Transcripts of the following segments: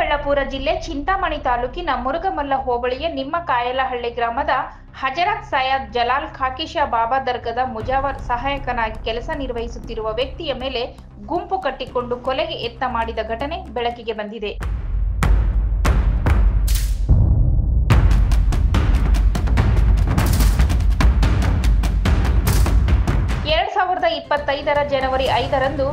ಚಿಕ್ಕಬಳ್ಳಾಪುರ ಜಿಲ್ಲೆ ಚಿಂತಾಮಣಿ ತಾಲೂಕಿನ ಮುರುಗಮಲ್ಲ ಹೋಬಳಿಯ ನಿಮ್ಮಕಾಯಲಹಳ್ಳಿ ಗ್ರಾಮದ ಹಜರತ್ ಸೈಯದ್ ಜಲಾಲ್ ಖಾಕಿಶಾ ಬಾಬಾ ದರ್ಗಾದ ಮುಜಾವರ್ ಸಹಾಯಕನಾಗಿ ಕೆಲಸ ನಿರ್ವಹಿಸುತ್ತಿರುವ ವ್ಯಕ್ತಿಯ ಮೇಲೆ ಗುಂಪು ಕಟ್ಟಿಕೊಂಡು ಕೊಲೆಗೆ ಯತ್ನ ಮಾಡಿದ ಘಟನೆ ಬೆಳಕಿಗೆ ಬಂದಿದೆ. ಜನವರಿ 5ರಂದು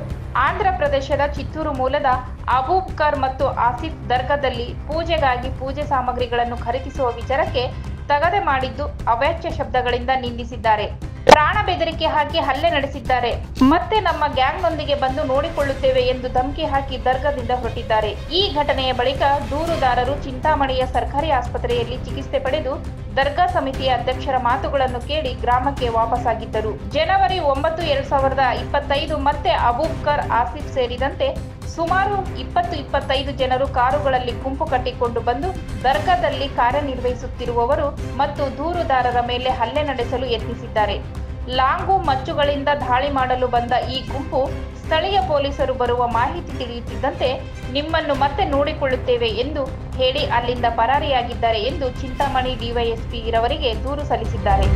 ಆಂಧ್ರ ಪ್ರದೇಶದ ಚಿತ್ತೂರು ಮೂಲದ ಅಬೂಬಕರ್ ಮತ್ತು ಆಸಿಫ್ ದರ್ಗಾದಲ್ಲಿ ಪೂಜೆಗಾಗಿ ಪೂಜೆ ಸಾಮಗ್ರಿಗಳನ್ನು ಖರೀದಿಸುವ ವಿಚಾರಕ್ಕೆ ತಗದೆ ಮಾಡಿದ್ದು ಅವಾಚ್ಯ ಶಬ್ದಗಳಿಂದ ನಿಂದಿಸಿದ್ದಾರೆ. ಪ್ರಾಣ ಬೆದರಿಕೆ ಹಾಕಿ ಹಲ್ಲೆ ನಡೆಸಿದ್ದಾರೆ. ಮತ್ತೆ ನಮ್ಮ ಗ್ಯಾಂಗ್ನೊಂದಿಗೆ ಬಂದು ನೋಡಿಕೊಳ್ಳುತ್ತೇವೆ ಎಂದು ಧಮಕಿ ಹಾಕಿ ದರ್ಗಾದಿಂದ ಹೊರಟಿದ್ದಾರೆ. ಈ ಘಟನೆಯ ಬಳಿಕ ದೂರುದಾರರು ಚಿಂತಾಮಣಿಯ ಸರ್ಕಾರಿ ಆಸ್ಪತ್ರೆಯಲ್ಲಿ ಚಿಕಿತ್ಸೆ ಪಡೆದು ದರ್ಗಾ ಸಮಿತಿಯ ಅಧ್ಯಕ್ಷರ ಮಾತುಗಳನ್ನು ಕೇಳಿ ಗ್ರಾಮಕ್ಕೆ ವಾಪಸ್ಸಾಗಿದ್ದರು. ಜನವರಿ 9, 2025 ಮತ್ತೆ ಅಬೂಬಕರ್, ಆಸಿಫ್ ಸೇರಿದಂತೆ ಸುಮಾರು 20-25 ಜನರು ಕಾರುಗಳಲ್ಲಿ ಗುಂಪು ಕಟ್ಟಿಕೊಂಡು ಬಂದು ದರ್ಗಾದಲ್ಲಿ ಕಾರ್ಯನಿರ್ವಹಿಸುತ್ತಿರುವವರು ಮತ್ತು ದೂರುದಾರರ ಮೇಲೆ ಹಲ್ಲೆ ನಡೆಸಲು ಯತ್ನಿಸಿದ್ದಾರೆ. ಲಾಂಗು ಮಚ್ಚುಗಳಿಂದ ದಾಳಿ ಮಾಡಲು ಬಂದ ಈ ಗುಂಪು ಸ್ಥಳೀಯ ಪೊಲೀಸರು ಬರುವ ಮಾಹಿತಿ ತಿಳಿಯುತ್ತಿದ್ದಂತೆ ನಿಮ್ಮನ್ನು ಮತ್ತೆ ನೋಡಿಕೊಳ್ಳುತ್ತೇವೆ ಎಂದು ಹೇಳಿ ಅಲ್ಲಿಂದ ಪರಾರಿಯಾಗಿದ್ದಾರೆ ಎಂದು ಚಿಂತಾಮಣಿ ಡಿವೈಎಸ್ಪಿ ರವರಿಗೆ ದೂರು ಸಲ್ಲಿಸಿದ್ದಾರೆ.